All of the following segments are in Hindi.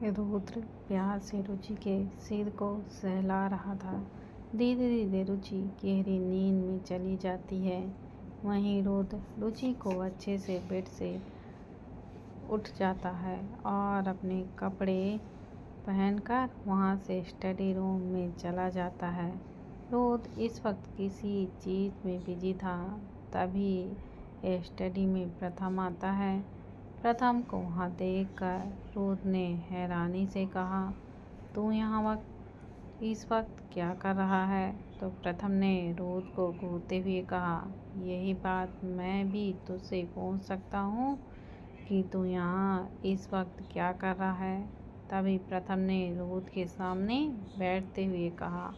रुद्र प्यार से रुचि के सिर को सहला रहा था। धीरे धीरे रुचि गहरी नींद में चली जाती है। वहीं रुद्र रुचि को अच्छे से बेड से उठ जाता है और अपने कपड़े पहनकर वहां से स्टडी रूम में चला जाता है। रुद्र इस वक्त किसी चीज़ में बिजी था। तभी स्टडी में प्रथम आता है। प्रथम को वहाँ देखकर रुद्र ने हैरानी से कहा, तू यहाँ इस वक्त क्या कर रहा है? तो प्रथम ने रुद्र को घूरते हुए कहा, यही बात मैं भी तुझसे पूछ सकता हूँ कि तू यहाँ इस वक्त क्या कर रहा है? तभी प्रथम ने रुद्र के सामने बैठते हुए कहा,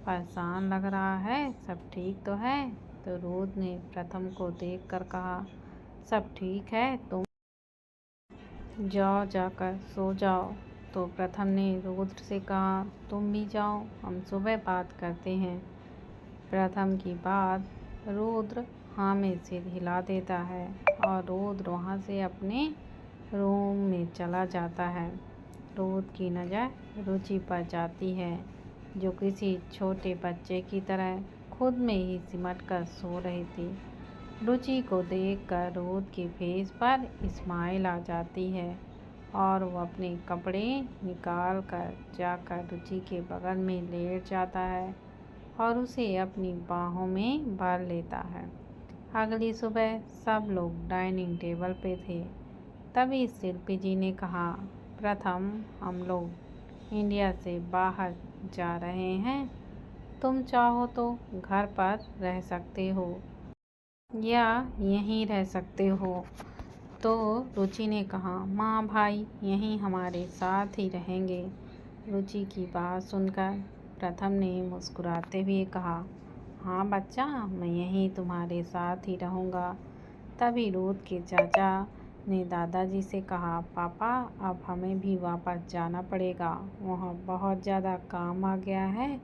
परेशान लग रहा है, सब ठीक तो है? तो रुद्र ने प्रथम को देखकर कहा, सब ठीक है, तुम जाओ, जाकर सो जाओ। तो प्रथम ने रुद्र से कहा, तुम भी जाओ, हम सुबह बात करते हैं। प्रथम की बात रुद्र हाँ में सिर हिला देता है और रुद्र वहाँ से अपने रूम में चला जाता है। रुद्र की नज़र रुचि पर जाती है, जो किसी छोटे बच्चे की तरह खुद में ही सिमट कर सो रही थी। रुचि को देखकर रुद्र के फेस पर स्माइल आ जाती है और वो अपने कपड़े निकाल कर जाकर रुचि के बगल में लेट जाता है और उसे अपनी बाहों में भर लेता है। अगली सुबह सब लोग डाइनिंग टेबल पे थे। तभी शिल्पी जी ने कहा, प्रथम, हम लोग इंडिया से बाहर जा रहे हैं, तुम चाहो तो घर पर रह सकते हो या यहीं रह सकते हो। तो रुचि ने कहा, माँ भाई यहीं हमारे साथ ही रहेंगे। रुचि की बात सुनकर प्रथम ने मुस्कुराते हुए कहा, हाँ बच्चा, मैं यहीं तुम्हारे साथ ही रहूँगा। तभी रुद्र के चाचा ने दादाजी से कहा, पापा अब हमें भी वापस जाना पड़ेगा, वहाँ बहुत ज़्यादा काम आ गया है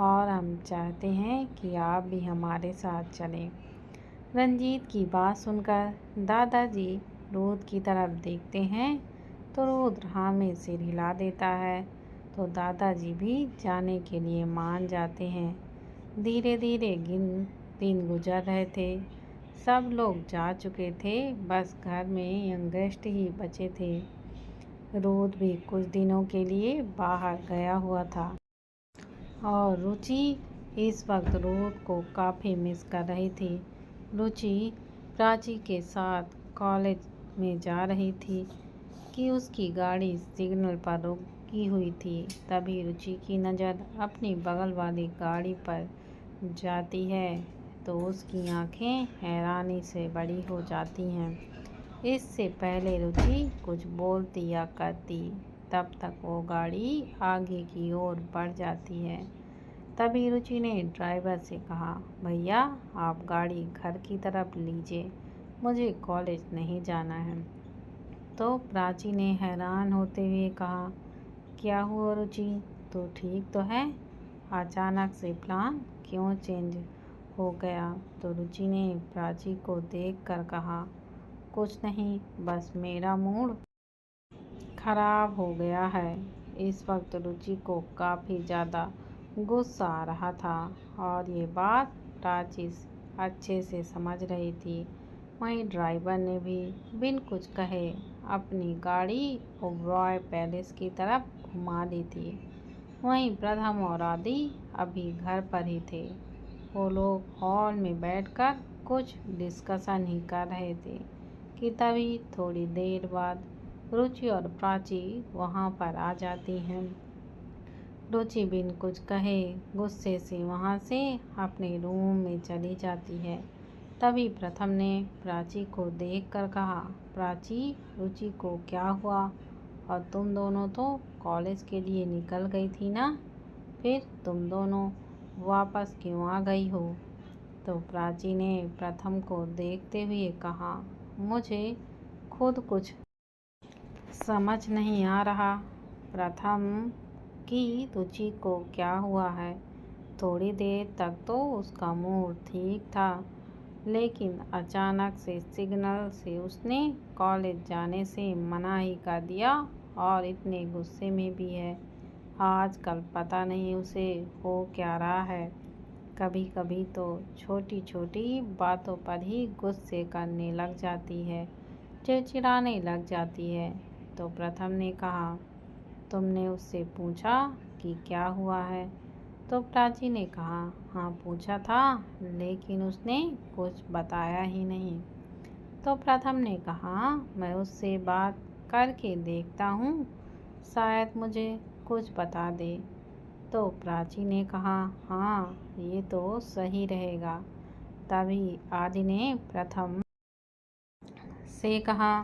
और हम चाहते हैं कि आप भी हमारे साथ चलें। रंजीत की बात सुनकर दादाजी रुद्र की तरफ देखते हैं तो रुद्र हाँ में सिर हिला देता है। तो दादाजी भी जाने के लिए मान जाते हैं। धीरे धीरे दिन गुजर रहे थे। सब लोग जा चुके थे, बस घर में यंगेस्ट ही बचे थे। रुद्र भी कुछ दिनों के लिए बाहर गया हुआ था और रुचि इस वक्त रुद्र को काफ़ी मिस कर रही थी। रुचि प्राची के साथ कॉलेज में जा रही थी कि उसकी गाड़ी सिग्नल पर रुकी हुई थी। तभी रुचि की नज़र अपनी बगल वाली गाड़ी पर जाती है तो उसकी आंखें हैरानी से बड़ी हो जाती हैं। इससे पहले रुचि कुछ बोलती या करती तब तक वो गाड़ी आगे की ओर बढ़ जाती है। तभी रुचि ने ड्राइवर से कहा, भैया आप गाड़ी घर की तरफ लीजिए, मुझे कॉलेज नहीं जाना है। तो प्राची ने हैरान होते हुए कहा, क्या हुआ रुचि, तो ठीक तो है, अचानक से प्लान क्यों चेंज हो गया? तो रुचि ने प्राची को देखकर कहा, कुछ नहीं, बस मेरा मूड खराब हो गया है। इस वक्त रुचि को काफ़ी ज़्यादा गुस्सा आ रहा था और ये बात प्राची अच्छे से समझ रही थी। वहीं ड्राइवर ने भी बिन कुछ कहे अपनी गाड़ी ओबरॉय पैलेस की तरफ घुमा दी थी। वहीं प्रथम और आदि अभी घर पर ही थे। वो लोग हॉल में बैठकर कुछ डिस्कशन ही कर रहे थे कि तभी थोड़ी देर बाद रुचि और प्राची वहाँ पर आ जाती हैं। रुचि बिन कुछ कहे गुस्से से वहाँ से अपने रूम में चली जाती है। तभी प्रथम ने प्राची को देखकर कहा, प्राची, रुचि को क्या हुआ? और तुम दोनों तो कॉलेज के लिए निकल गई थी ना, फिर तुम दोनों वापस क्यों आ गई हो? तो प्राची ने प्रथम को देखते हुए कहा, मुझे खुद कुछ समझ नहीं आ रहा, प्रथम कि रुचि को क्या हुआ है। थोड़ी देर तक तो उसका मूड ठीक था, लेकिन अचानक से सिग्नल से उसने कॉलेज जाने से मना ही कर दिया और इतने गुस्से में भी है। आजकल पता नहीं उसे हो क्या रहा है। कभी कभी तो छोटी छोटी बातों पर ही गुस्से करने लग जाती है, चिड़चिड़ाने लग जाती है। तो प्रथम ने कहा, तुमने उससे पूछा कि क्या हुआ है? तो प्राची ने कहा, हाँ पूछा था, लेकिन उसने कुछ बताया ही नहीं। तो प्रथम ने कहा, मैं उससे बात करके देखता हूँ, शायद मुझे कुछ बता दे। तो प्राची ने कहा, हाँ ये तो सही रहेगा। तभी आदि ने प्रथम से कहा,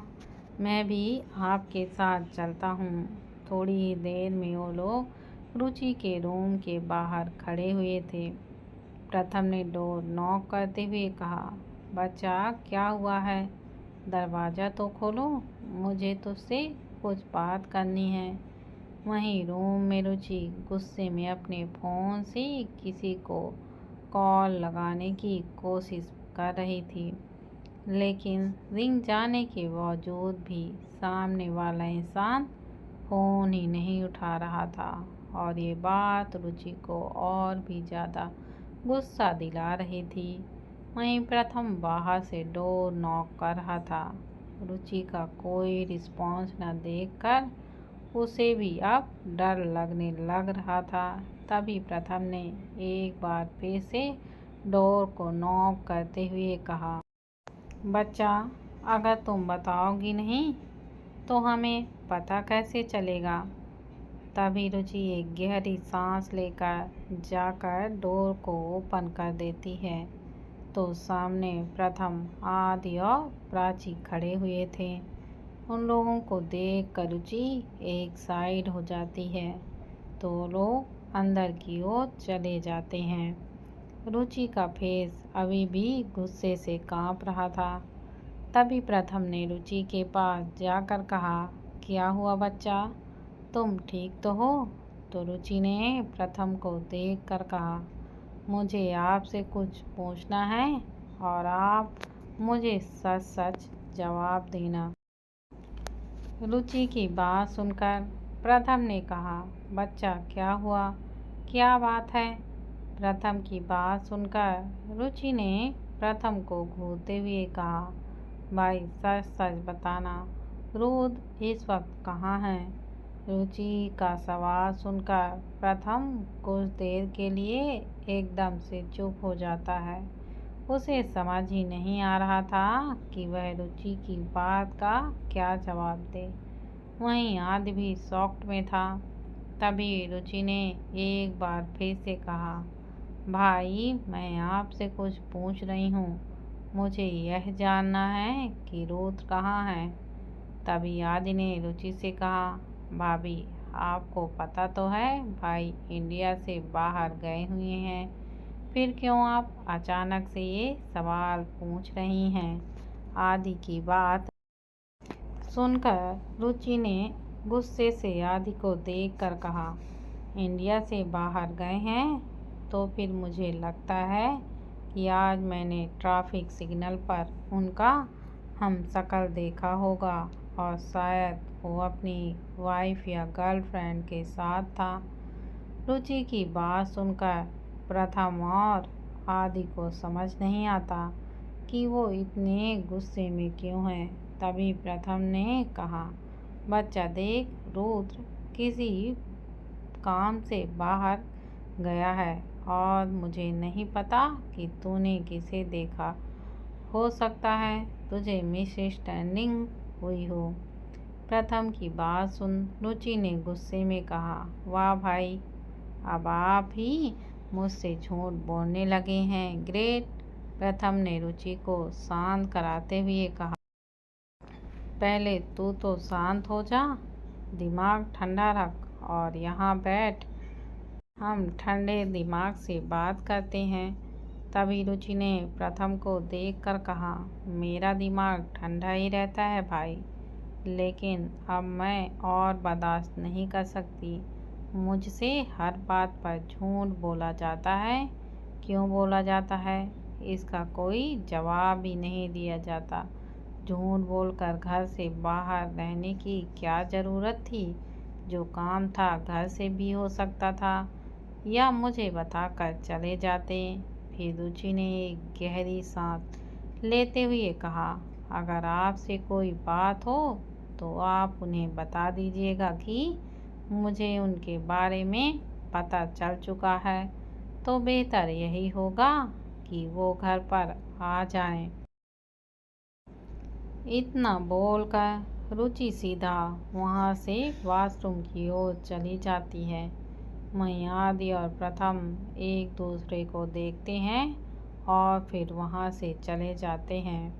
मैं भी आपके साथ चलता हूँ। थोड़ी ही देर में वो लोग रुचि के रूम के बाहर खड़े हुए थे। प्रथम ने डोर नॉक करते हुए कहा, बच्चा क्या हुआ है? दरवाज़ा तो खोलो, मुझे तुझसे कुछ बात करनी है। वहीं रूम में रुचि गुस्से में अपने फ़ोन से किसी को कॉल लगाने की कोशिश कर रही थी, लेकिन रिंग जाने के बावजूद भी सामने वाला इंसान फ़ोन ही नहीं उठा रहा था। और ये बात रुचि को और भी ज़्यादा गुस्सा दिला रही थी। वहीं प्रथम बाहर से डोर नॉक कर रहा था। रुचि का कोई रिस्पॉन्स न देखकर उसे भी अब डर लगने लग रहा था। तभी प्रथम ने एक बार फिर से डोर को नॉक करते हुए कहा, बच्चा अगर तुम बताओगी नहीं तो हमें पता कैसे चलेगा? तभी रुचि एक गहरी सांस लेकर जाकर डोर को ओपन कर देती है। तो सामने प्रथम, आदि और प्राची खड़े हुए थे। उन लोगों को देख कर रुचि एक साइड हो जाती है तो लोग अंदर की ओर चले जाते हैं। रुचि का फेस अभी भी गुस्से से कांप रहा था। तभी प्रथम ने रुचि के पास जाकर कहा, क्या हुआ बच्चा, तुम ठीक तो हो? तो रुचि ने प्रथम को देखकर कहा, मुझे आपसे कुछ पूछना है और आप मुझे सच सच जवाब देना। रुचि की बात सुनकर प्रथम ने कहा, बच्चा क्या हुआ, क्या बात है? प्रथम की बात सुनकर रुचि ने प्रथम को घूरते हुए कहा, भाई सच सच बताना, रुद्र इस वक्त कहाँ है? रुचि का सवाल सुनकर प्रथम कुछ देर के लिए एकदम से चुप हो जाता है। उसे समझ ही नहीं आ रहा था कि वह रुचि की बात का क्या जवाब दे। वहीं आदि भी शॉक्ड में था। तभी रुचि ने एक बार फिर से कहा, भाई मैं आपसे कुछ पूछ रही हूँ, मुझे यह जानना है कि रुद्र कहाँ है? तभी आदि ने रुचि से कहा, भाभी आपको पता तो है भाई इंडिया से बाहर गए हुए हैं, फिर क्यों आप अचानक से ये सवाल पूछ रही हैं? आदि की बात सुनकर रुचि ने गुस्से से आदि को देखकर कहा, इंडिया से बाहर गए हैं तो फिर मुझे लगता है कि आज मैंने ट्रैफिक सिग्नल पर उनका हमशक्ल देखा होगा और शायद वो अपनी वाइफ या गर्लफ्रेंड के साथ था। रुचि की बात सुनकर प्रथम और आदि को समझ नहीं आता कि वो इतने गुस्से में क्यों हैं। तभी प्रथम ने कहा, बच्चा देख, रुद्र किसी काम से बाहर गया है और मुझे नहीं पता कि तूने किसे देखा, हो सकता है तुझे मिसअंडरस्टैंडिंग हुई हो। प्रथम की बात सुन रुचि ने गुस्से में कहा, वाह भाई, अब आप ही मुझसे झूठ बोलने लगे हैं, ग्रेट। प्रथम ने रुचि को शांत कराते हुए कहा, पहले तू तो शांत हो जा, दिमाग ठंडा रख और यहाँ बैठ, हम ठंडे दिमाग से बात करते हैं। तभी रुचि ने प्रथम को देखकर कहा, मेरा दिमाग ठंडा ही रहता है भाई, लेकिन अब मैं और बर्दाश्त नहीं कर सकती। मुझसे हर बात पर झूठ बोला जाता है। क्यों बोला जाता है, इसका कोई जवाब भी नहीं दिया जाता। झूठ बोलकर घर से बाहर रहने की क्या ज़रूरत थी? जो काम था घर से भी हो सकता था, या मुझे बताकर चले जाते। फिर रुचि ने एक गहरी सांस लेते हुए कहा, अगर आपसे कोई बात हो तो आप उन्हें बता दीजिएगा कि मुझे उनके बारे में पता चल चुका है। तो बेहतर यही होगा कि वो घर पर आ जाएं। इतना बोलकर रुचि सीधा वहाँ से वॉशरूम की ओर चली जाती है। वहीं आदि और प्रथम एक दूसरे को देखते हैं और फिर वहाँ से चले जाते हैं।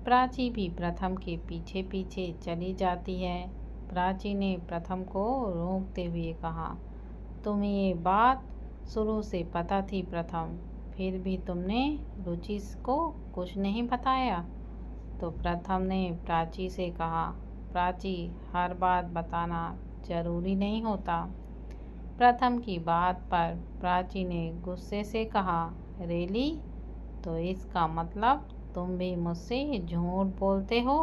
प्राची भी प्रथम के पीछे पीछे चली जाती है। प्राची ने प्रथम को रोकते हुए कहा, तुम्हें ये बात शुरू से पता थी प्रथम, फिर भी तुमने रुचि को कुछ नहीं बताया? तो प्रथम ने प्राची से कहा, प्राची, हर बात बताना जरूरी नहीं होता। प्रथम की बात पर प्राची ने गुस्से से कहा, रेली? तो इसका मतलब तुम भी मुझसे झूठ बोलते हो?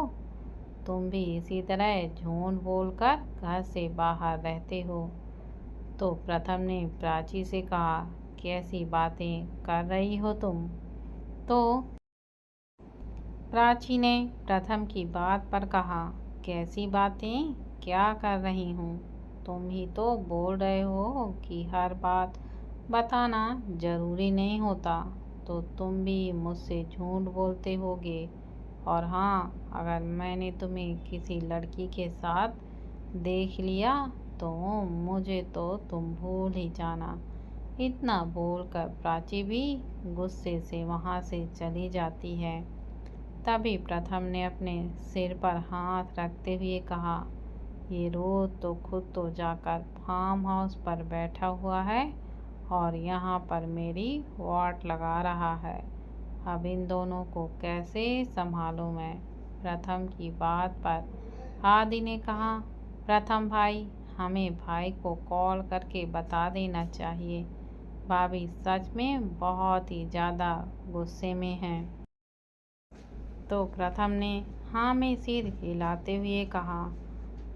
तुम भी इसी तरह झूठ बोलकर घर से बाहर रहते हो? तो प्रथम ने प्राची से कहा, कैसी बातें कर रही हो तुम? तो प्राची ने प्रथम की बात पर कहा, कैसी बातें क्या कर रही हूँ? तुम ही तो बोल रहे हो कि हर बात बताना जरूरी नहीं होता, तो तुम भी मुझसे झूठ बोलते होगे। और हाँ, अगर मैंने तुम्हें किसी लड़की के साथ देख लिया तो मुझे तो तुम भूल ही जाना। इतना बोलकर प्राची भी गुस्से से वहाँ से चली जाती है। तभी प्रथम ने अपने सिर पर हाथ रखते हुए कहा, ये रोज तो खुद तो जाकर फार्म हाउस पर बैठा हुआ है और यहाँ पर मेरी वाट लगा रहा है। अब इन दोनों को कैसे संभालूं मैं? प्रथम की बात पर आदि ने कहा, प्रथम भाई, हमें भाई को कॉल करके बता देना चाहिए। भाभी सच में बहुत ही ज़्यादा गुस्से में हैं। तो प्रथम ने हाँ में सिर हिलाते हुए कहा,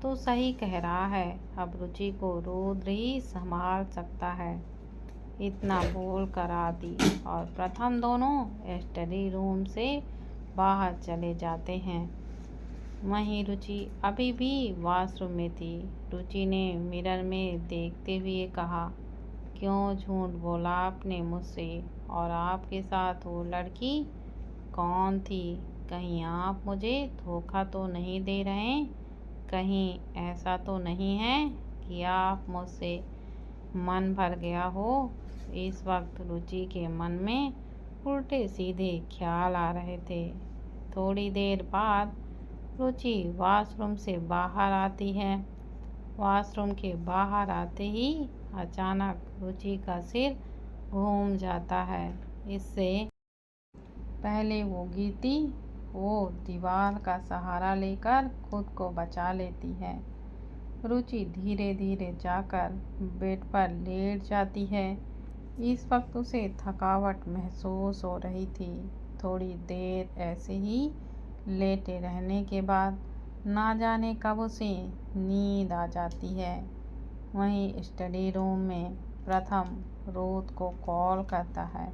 तो सही कह रहा है, अब रुचि को रुद्र ही संभाल सकता है। इतना बोल कर आदि और प्रथम दोनों स्टडी रूम से बाहर चले जाते हैं। वहीं रुचि अभी भी वॉशरूम में थी। रुचि ने मिरर में देखते हुए कहा, क्यों झूठ बोला आपने मुझसे? और आपके साथ वो लड़की कौन थी? कहीं आप मुझे धोखा तो नहीं दे रहे? कहीं ऐसा तो नहीं है कि आप मुझसे मन भर गया हो? इस वक्त रुचि के मन में उल्टे सीधे ख्याल आ रहे थे। थोड़ी देर बाद रुचि वॉशरूम से बाहर आती है। वॉशरूम के बाहर आते ही अचानक रुचि का सिर घूम जाता है। इससे पहले वो गिरती, वो दीवार का सहारा लेकर खुद को बचा लेती है। रुचि धीरे धीरे जाकर बेड पर लेट जाती है। इस वक्त उसे थकावट महसूस हो रही थी। थोड़ी देर ऐसे ही लेटे रहने के बाद ना जाने कब उसे नींद आ जाती है। वहीं स्टडी रूम में प्रथम रुद्र को कॉल करता है।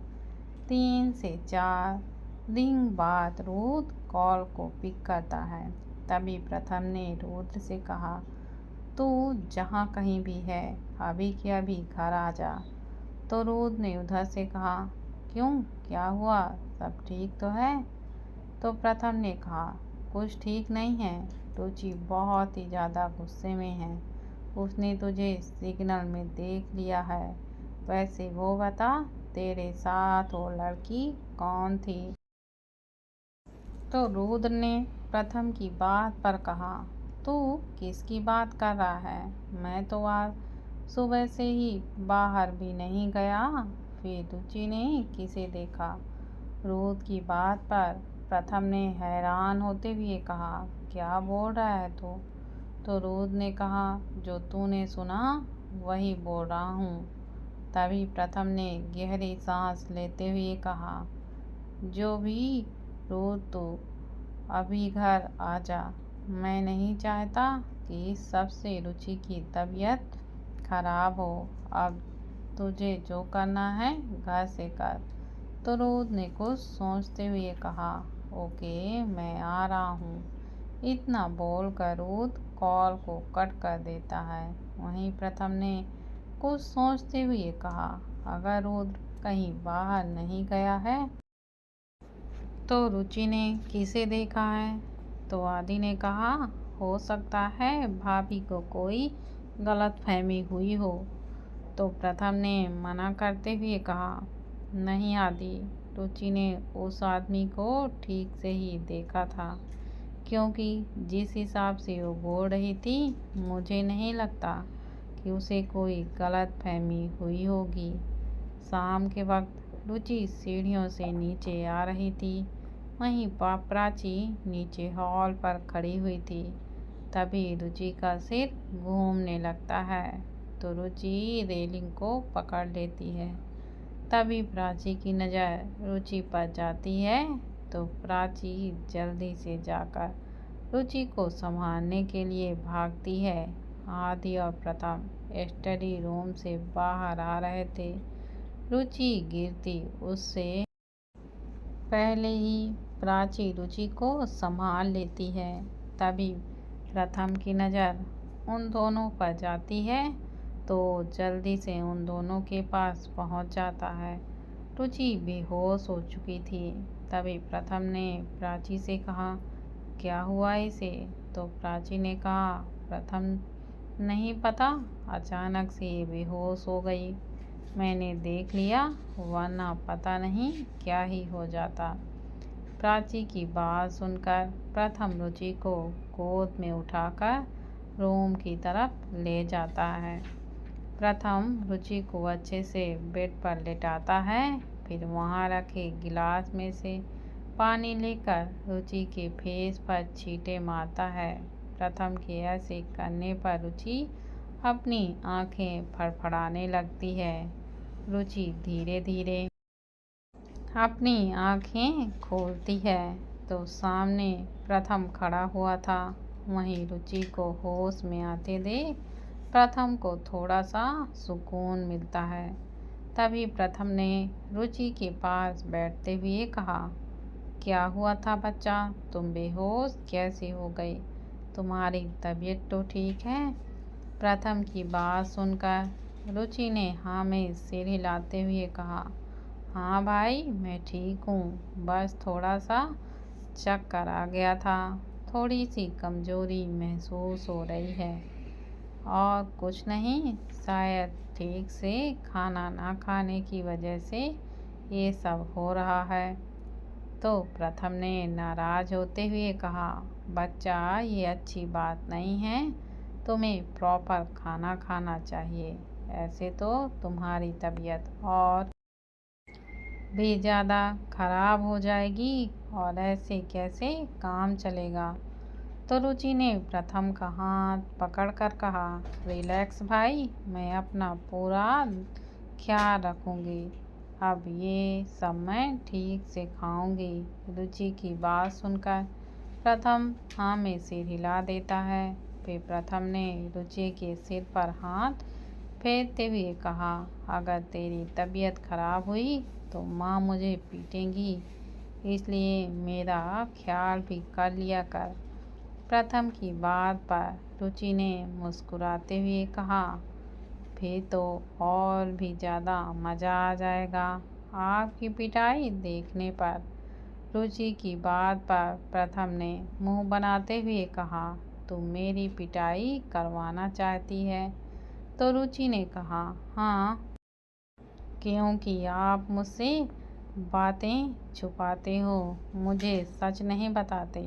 3 से 4 रिंग बाद रुद्र कॉल को पिक करता है। तभी प्रथम ने रुद्र से कहा, तू जहाँ कहीं भी है अभी के अभी घर आ जा। तो रुद्र ने उधर से कहा, क्यों, क्या हुआ, सब ठीक तो है? तो प्रथम ने कहा, कुछ ठीक नहीं है। रुचि बहुत ही ज़्यादा गुस्से में है। उसने तुझे सिग्नल में देख लिया है। वैसे वो बता, तेरे साथ वो लड़की कौन थी? तो रुद्र ने प्रथम की बात पर कहा, तू किसकी बात कर रहा है? मैं तो आज सुबह से ही बाहर भी नहीं गया। फिर रुचि ने किसे देखा? रुद्र की बात पर प्रथम ने हैरान होते हुए कहा, क्या बोल रहा है तू? तो रुद्र ने कहा, जो तूने सुना वही बोल रहा हूँ। तभी प्रथम ने गहरी सांस लेते हुए कहा, जो भी रुद्र तू अभी घर आ जा। मैं नहीं चाहता कि इस सब से रुचि की तबीयत खराब हो। अब तुझे जो करना है घर से कर। तो रुद्र ने कुछ सोचते हुए कहा, ओके, मैं आ रहा हूँ। इतना बोलकर रुद्र कॉल को कट कर देता है। वहीं प्रथम ने कुछ सोचते हुए कहा, अगर रुद्र कहीं बाहर नहीं गया है तो रुचि ने किसे देखा है? तो आदि ने कहा, हो सकता है भाभी को कोई गलतफहमी हुई हो। तो प्रथम ने मना करते हुए कहा, नहीं आदि, रुचि ने उस आदमी को ठीक से ही देखा था, क्योंकि जिस हिसाब से वो बोल रही थी मुझे नहीं लगता कि उसे कोई गलतफहमी हुई होगी। शाम के वक्त रुचि सीढ़ियों से नीचे आ रही थी। वहीं प्राची नीचे हॉल पर खड़ी हुई थी। तभी रुचि का सिर घूमने लगता है तो रुचि रेलिंग को पकड़ लेती है। तभी प्राची की नज़र रुचि पर जाती है तो प्राची जल्दी से जाकर रुचि को संभालने के लिए भागती है। आदि और प्रथम स्टडी रूम से बाहर आ रहे थे। रुचि गिरती उससे पहले ही प्राची रुचि को संभाल लेती है। तभी प्रथम की नज़र उन दोनों पर जाती है तो जल्दी से उन दोनों के पास पहुंच जाता है। रुचि बेहोश हो चुकी थी। तभी प्रथम ने प्राची से कहा, क्या हुआ इसे? तो प्राची ने कहा, प्रथम नहीं पता, अचानक से बेहोश हो गई। मैंने देख लिया, वरना पता नहीं क्या ही हो जाता। प्राची की बात सुनकर प्रथम रुचि को गोद में उठाकर रूम की तरफ ले जाता है। प्रथम रुचि को अच्छे से बेड पर लेटाता है, फिर वहाँ रखे गिलास में से पानी लेकर रुचि के फेस पर छींटे मारता है। प्रथम के ऐसे करने पर रुचि अपनी आंखें फड़फड़ाने लगती है। रुचि धीरे धीरे अपनी आंखें खोलती है तो सामने प्रथम खड़ा हुआ था। वहीं रुचि को होश में आते देख प्रथम को थोड़ा सा सुकून मिलता है। तभी प्रथम ने रुचि के पास बैठते हुए कहा, क्या हुआ था बच्चा? तुम बेहोश कैसे हो गई? तुम्हारी तबीयत तो ठीक है? प्रथम की बात सुनकर रुचि ने हाँ में सिर हिलाते हुए कहा, हाँ भाई, मैं ठीक हूँ, बस थोड़ा सा चक्कर आ गया था, थोड़ी सी कमज़ोरी महसूस हो रही है और कुछ नहीं, शायद ठीक से खाना ना खाने की वजह से ये सब हो रहा है। तो प्रथम ने नाराज़ होते हुए कहा, बच्चा, ये अच्छी बात नहीं है, तुम्हें प्रॉपर खाना खाना चाहिए, ऐसे तो तुम्हारी तबीयत और भी ज़्यादा खराब हो जाएगी और ऐसे कैसे काम चलेगा। तो रुचि ने प्रथम का हाथ पकड़कर कहा, रिलैक्स भाई, मैं अपना पूरा ख्याल रखूँगी, अब ये सब मैं ठीक से खाऊंगी। रुचि की बात सुनकर प्रथम हाँ में सिर हिला देता है। फिर प्रथम ने रुचि के सिर पर हाथ फेरते हुए कहा, अगर तेरी तबीयत खराब हुई तो माँ मुझे पीटेंगी, इसलिए मेरा ख्याल भी कर लिया कर। प्रथम की बात पर रुचि ने मुस्कुराते हुए कहा, फिर तो और भी ज़्यादा मज़ा आ जाएगा आपकी पिटाई देखने पर। रुचि की बात पर प्रथम ने मुंह बनाते हुए कहा, तुम मेरी पिटाई करवाना चाहती है? तो रुचि ने कहा, हाँ, क्योंकि आप मुझसे बातें छुपाते हो, मुझे सच नहीं बताते।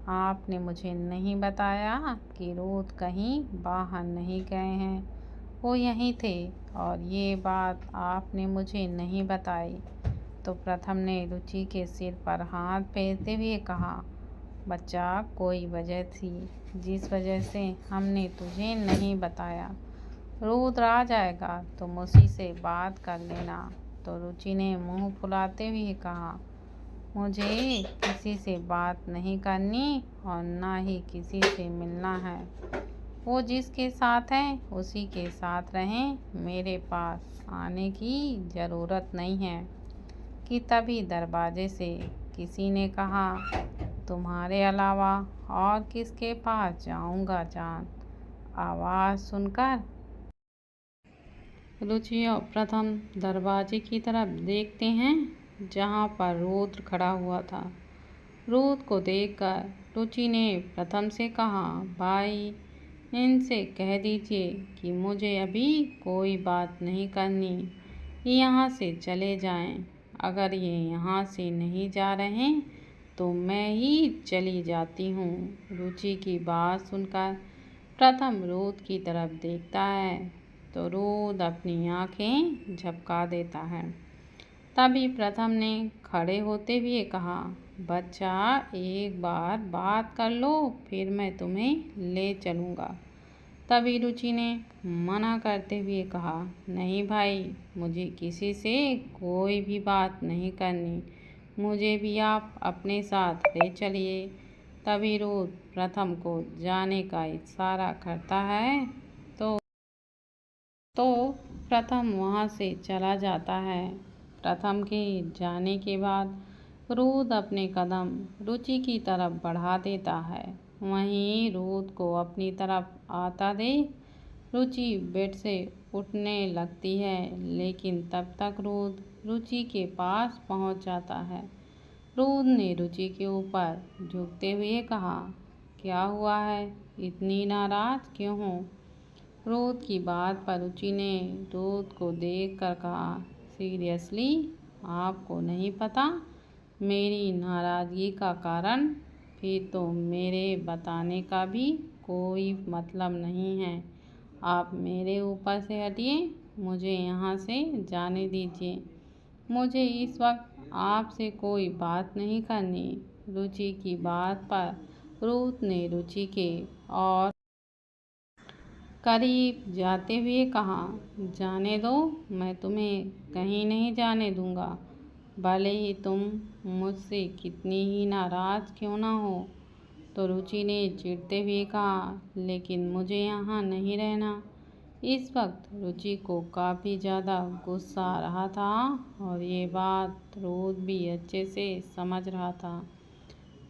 आपने मुझे नहीं बताया कि रुद्र कहीं बाहर नहीं गए हैं, वो यहीं थे, और ये बात आपने मुझे नहीं बताई। तो प्रथम ने रुचि के सिर पर हाथ फेरते हुए कहा, बच्चा, कोई वजह थी जिस वजह से हमने तुझे नहीं बताया। रुद्र आ जाएगा तुम उसी से बात कर लेना। तो रुचि ने मुंह फुलाते हुए कहा, मुझे किसी से बात नहीं करनी और ना ही किसी से मिलना है। वो जिसके साथ है उसी के साथ रहें, मेरे पास आने की ज़रूरत नहीं है। कि तभी दरवाजे से किसी ने कहा, तुम्हारे अलावा और किसके पास जाऊंगा जान। आवाज़ सुनकर रुचि और प्रथम दरवाजे की तरफ देखते हैं जहाँ पर रुद्र खड़ा हुआ था। रुद्र को देखकर रुचि ने प्रथम से कहा, भाई इनसे कह दीजिए कि मुझे अभी कोई बात नहीं करनी, ये यहाँ से चले जाएं। अगर ये यहाँ से नहीं जा रहे तो मैं ही चली जाती हूँ। रुचि की बात सुनकर प्रथम रुद्र की तरफ देखता है तो रुद्र अपनी आंखें झपका देता है। तभी प्रथम ने खड़े होते हुए कहा, बच्चा एक बार बात कर लो फिर मैं तुम्हें ले चलूँगा। तभी रुचि ने मना करते हुए कहा, नहीं भाई, मुझे किसी से कोई भी बात नहीं करनी, मुझे भी आप अपने साथ ले चलिए। तभी रुद्र प्रथम को जाने का इशारा करता है तो प्रथम वहाँ से चला जाता है। प्रथम के जाने के बाद रुद्र अपने कदम रुचि की तरफ बढ़ा देता है। वहीं रुद्र को अपनी तरफ आता देख रुचि बेड से उठने लगती है, लेकिन तब तक रुद्र रुचि के पास पहुंच जाता है। रुद्र ने रुचि के ऊपर झुकते हुए कहा, क्या हुआ है, इतनी नाराज क्यों हो। रुद्र की बात पर रुचि ने रुद्र को देखकर कहा, सीरियसली आपको नहीं पता मेरी नाराज़गी का कारण। फिर तो मेरे बताने का भी कोई मतलब नहीं है। आप मेरे ऊपर से हटिए, मुझे यहाँ से जाने दीजिए। मुझे इस वक्त आपसे कोई बात नहीं करनी। रुचि की बात पर रुद्र ने रुचि के और करीब जाते हुए कहा, जाने दो, मैं तुम्हें कहीं नहीं जाने दूंगा, भले ही तुम मुझसे कितनी ही नाराज़ क्यों ना हो। तो रुचि ने चिढ़ते हुए कहा, लेकिन मुझे यहाँ नहीं रहना। इस वक्त रुचि को काफ़ी ज़्यादा गुस्सा आ रहा था और ये बात रुद्र भी अच्छे से समझ रहा था।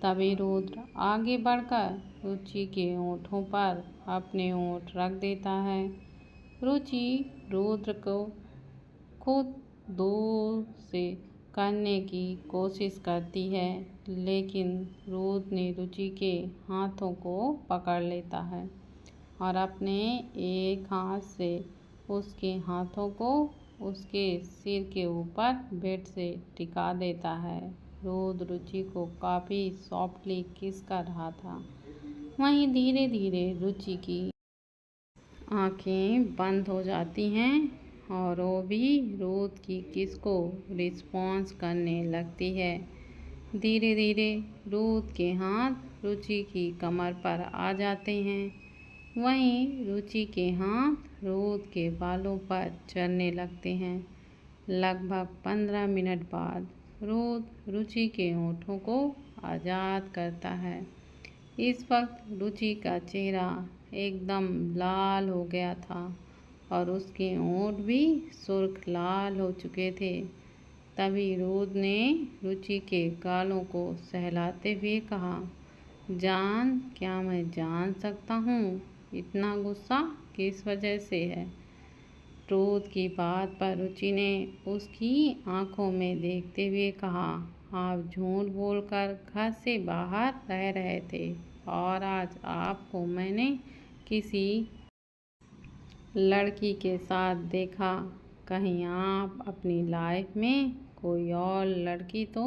तभी रुद्र आगे बढ़कर रुचि के होठों पर अपने होंठ रख देता है। रुचि रुद्र को खुद दूर से करने की कोशिश करती है, लेकिन रुद्र ने रुचि के हाथों को पकड़ लेता है और अपने एक हाथ से उसके हाथों को उसके सिर के ऊपर बेड से टिका देता है। रुद्र रुचि को काफ़ी सॉफ्टली किस कर रहा था। वहीं धीरे धीरे रुचि की आंखें बंद हो जाती हैं और वो भी रुद्र की किस को रिस्पॉन्स करने लगती है। धीरे धीरे रुद्र के हाथ रुचि की कमर पर आ जाते हैं। वहीं रुचि के हाथ रुद्र के बालों पर चढ़ने लगते हैं। लगभग 15 मिनट बाद रुद्र रुचि के होठों को आज़ाद करता है। इस वक्त रुचि का चेहरा एकदम लाल हो गया था और उसके होंठ भी सुर्ख लाल हो चुके थे। तभी रुद्र ने रुचि के गालों को सहलाते हुए कहा, जान, क्या मैं जान सकता हूँ इतना गुस्सा किस वजह से है। रुद्र की बात पर रुचि ने उसकी आंखों में देखते हुए कहा, आप झूठ बोलकर घर से बाहर रह रहे थे और आज आपको मैंने किसी लड़की के साथ देखा। कहीं आप अपनी लाइफ में कोई और लड़की तो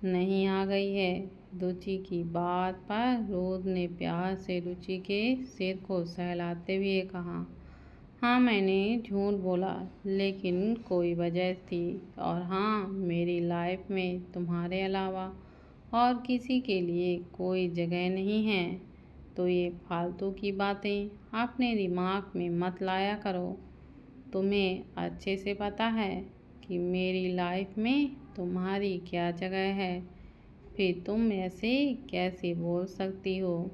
नहीं आ गई है। रुचि की बात पर रुद्र ने प्यार से रुचि के सिर को सहलाते हुए कहा, हाँ मैंने झूठ बोला, लेकिन कोई वजह थी और हाँ, मेरी लाइफ में तुम्हारे अलावा और किसी के लिए कोई जगह नहीं है। तो ये फालतू की बातें अपने दिमाग में मत लाया करो। तुम्हें अच्छे से पता है कि मेरी लाइफ में तुम्हारी क्या जगह है, फिर तुम ऐसे कैसे बोल सकती हो।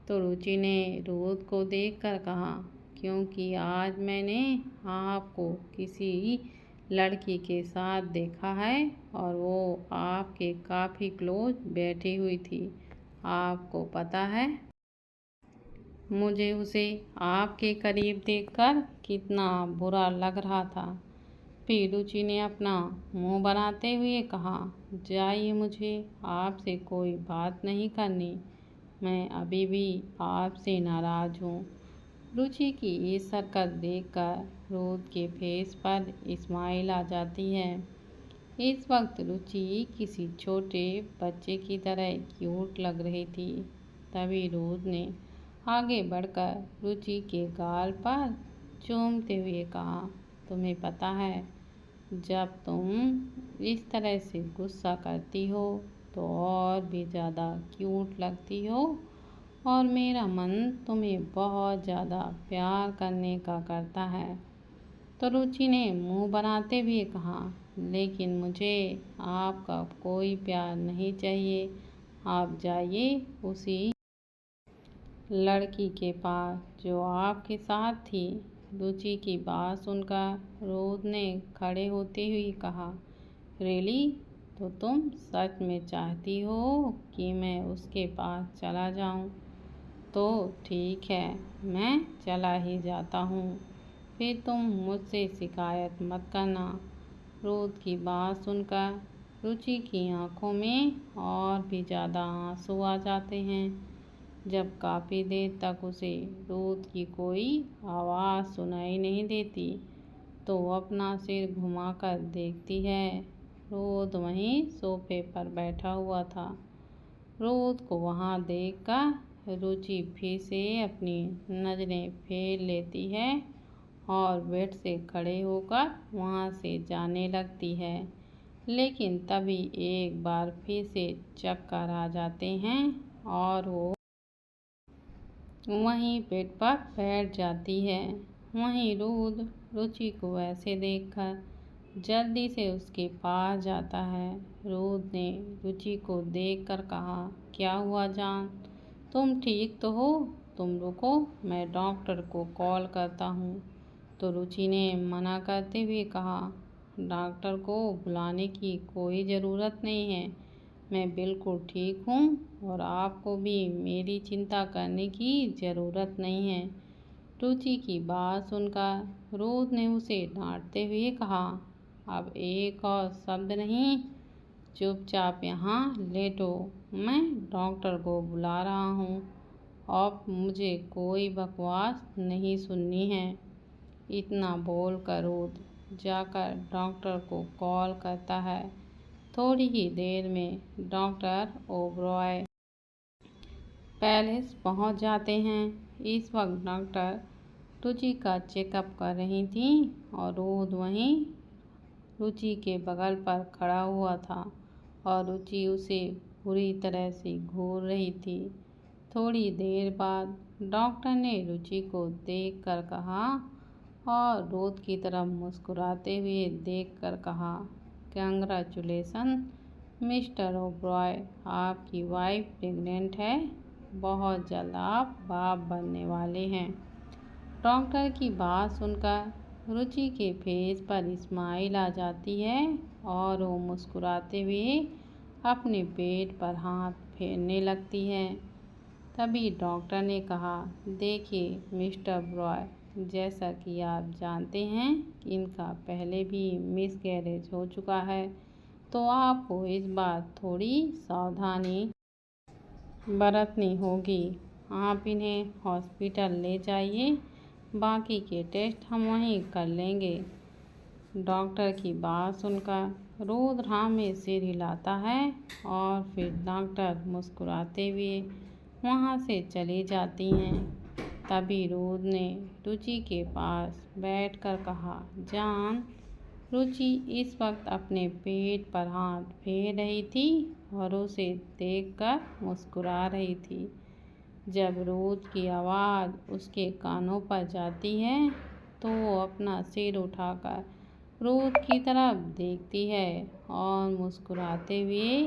तो रुचि ने रोद को देखकर कहा, क्योंकि आज मैंने आपको किसी लड़की के साथ देखा है और वो आपके काफ़ी क्लोज बैठी हुई थी। आपको पता है मुझे उसे आपके करीब देखकर कितना बुरा लग रहा था। फिर रुचि ने अपना मुंह बनाते हुए कहा, जाइए, मुझे आपसे कोई बात नहीं करनी। मैं अभी भी आपसे नाराज़ हूँ। रुचि की इस हरकत देखकर रोद के फेस पर स्माइल आ जाती है। इस वक्त रुचि किसी छोटे बच्चे की तरह क्यूट लग रही थी। तभी रोद ने आगे बढ़कर रुचि के गाल पर चूमते हुए कहा, तुम्हें पता है, जब तुम इस तरह से गुस्सा करती हो तो और भी ज़्यादा क्यूट लगती हो और मेरा मन तुम्हें बहुत ज़्यादा प्यार करने का करता है। तो रुचि ने मुंह बनाते हुए कहा, लेकिन मुझे आपका कोई प्यार नहीं चाहिए। आप जाइए उसी लड़की के पास जो आपके साथ थी। रुचि की बात सुनकर रोद ने खड़े होते हुए कहा, रियली? तो तुम सच में चाहती हो कि मैं उसके पास चला जाऊं? तो ठीक है, मैं चला ही जाता हूँ, फिर तुम मुझसे शिकायत मत करना। रोद की बात सुनकर रुचि की आंखों में और भी ज़्यादा आंसू आ जाते हैं। जब काफ़ी देर तक उसे रोद की कोई आवाज़ सुनाई नहीं देती तो वो अपना सिर घुमाकर देखती है। रोद वहीं सोफे पर बैठा हुआ था। रोद को वहाँ देखकर रुचि फिर से अपनी नज़रें फेर लेती है और बेड से खड़े होकर वहाँ से जाने लगती है। लेकिन तभी एक बार फिर से चक्कर आ जाते हैं और वो वहीं बेड पर बैठ जाती है। वहीं रोद रुचि को ऐसे देखकर जल्दी से उसके पास जाता है। रोद ने रुचि को देखकर कहा, क्या हुआ जान, तुम ठीक तो हो? तुम रुको, मैं डॉक्टर को कॉल करता हूँ। तो रुचि ने मना करते हुए कहा, डॉक्टर को बुलाने की कोई ज़रूरत नहीं है, मैं बिल्कुल ठीक हूँ और आपको भी मेरी चिंता करने की ज़रूरत नहीं है। रुचि की बात सुनकर रोद ने उसे डांटते हुए कहा, अब एक और शब्द नहीं, चुपचाप यहाँ लेटो, मैं डॉक्टर को बुला रहा हूँ। अब मुझे कोई बकवास नहीं सुननी है। इतना बोलकर रोद जाकर डॉक्टर को कॉल करता है। थोड़ी ही देर में डॉक्टर ओबरॉय पैलेस पहुंच जाते हैं। इस वक्त डॉक्टर रुचि का चेकअप कर रही थी और रोद वहीं रुचि के बगल पर खड़ा हुआ था और रुचि उसे बुरी तरह से घूर रही थी। थोड़ी देर बाद डॉक्टर ने रुचि को देखकर कहा और रोद की तरफ मुस्कुराते हुए देखकर कहा, कंग्रेचुलेसन मिस्टर ओबरॉय, आपकी वाइफ प्रेग्नेंट है, बहुत जल्द आप बाप बनने वाले हैं। डॉक्टर की बात सुनकर रुचि के फेस पर स्माइल आ जाती है और वो मुस्कुराते हुए अपने पेट पर हाथ फेरने लगती है। तभी डॉक्टर ने कहा, देखिए मिस्टर ब्रॉय, जैसा कि आप जानते हैं कि इनका पहले भी मिसकैरेज हो चुका है, तो आपको इस बार थोड़ी सावधानी बरतनी होगी। आप इन्हें हॉस्पिटल ले जाइए, बाकी के टेस्ट हम वहीं कर लेंगे। डॉक्टर की बात सुनकर रोद राह में सिर हिलाता है और फिर डॉक्टर मुस्कुराते हुए वहाँ से चली जाती हैं। तभी रोद ने रुचि के पास बैठकर कहा, जान। रुचि इस वक्त अपने पेट पर हाथ फेर रही थी और उसे देखकर मुस्कुरा रही थी। जब रोद की आवाज़ उसके कानों पर जाती है तो वो अपना सिर उठाकर रुद की तरफ देखती है और मुस्कुराते हुए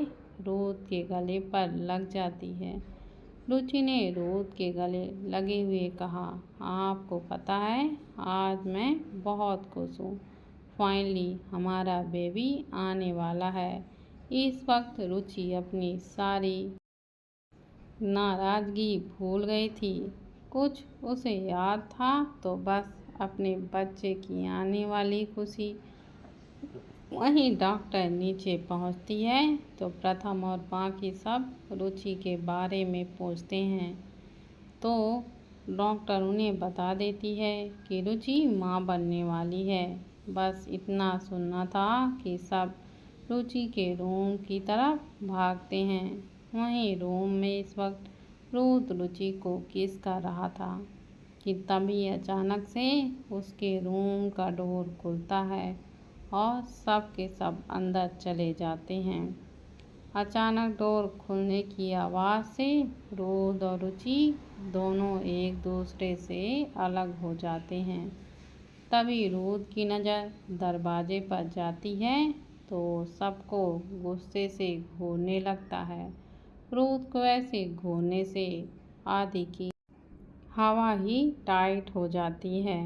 रुद के गले पर लग जाती है। रुचि ने रुद के गले लगे हुए कहा, आपको पता है, आज मैं बहुत खुश हूँ। फाइनली हमारा बेबी आने वाला है। इस वक्त रुचि अपनी सारी नाराज़गी भूल गई थी। कुछ उसे याद था तो बस अपने बच्चे की आने वाली खुशी। वहीं डॉक्टर नीचे पहुंचती है तो प्रथम और बाकी सब रुचि के बारे में पूछते हैं, तो डॉक्टर उन्हें बता देती है कि रुचि माँ बनने वाली है। बस इतना सुनना था कि सब रुचि के रूम की तरफ भागते हैं। वहीं रूम में इस वक्त रुद रुचि को किस कर रहा था कि तभी अचानक से उसके रूम का डोर खुलता है और सब के सब अंदर चले जाते हैं। अचानक डोर खुलने की आवाज़ से रुद और रुचि दोनों एक दूसरे से अलग हो जाते हैं। तभी रुद की नज़र दरवाजे पर जाती है तो सबको गुस्से से घूरने लगता है। रुद को ऐसे घूरने से आदि की हवा ही टाइट हो जाती है।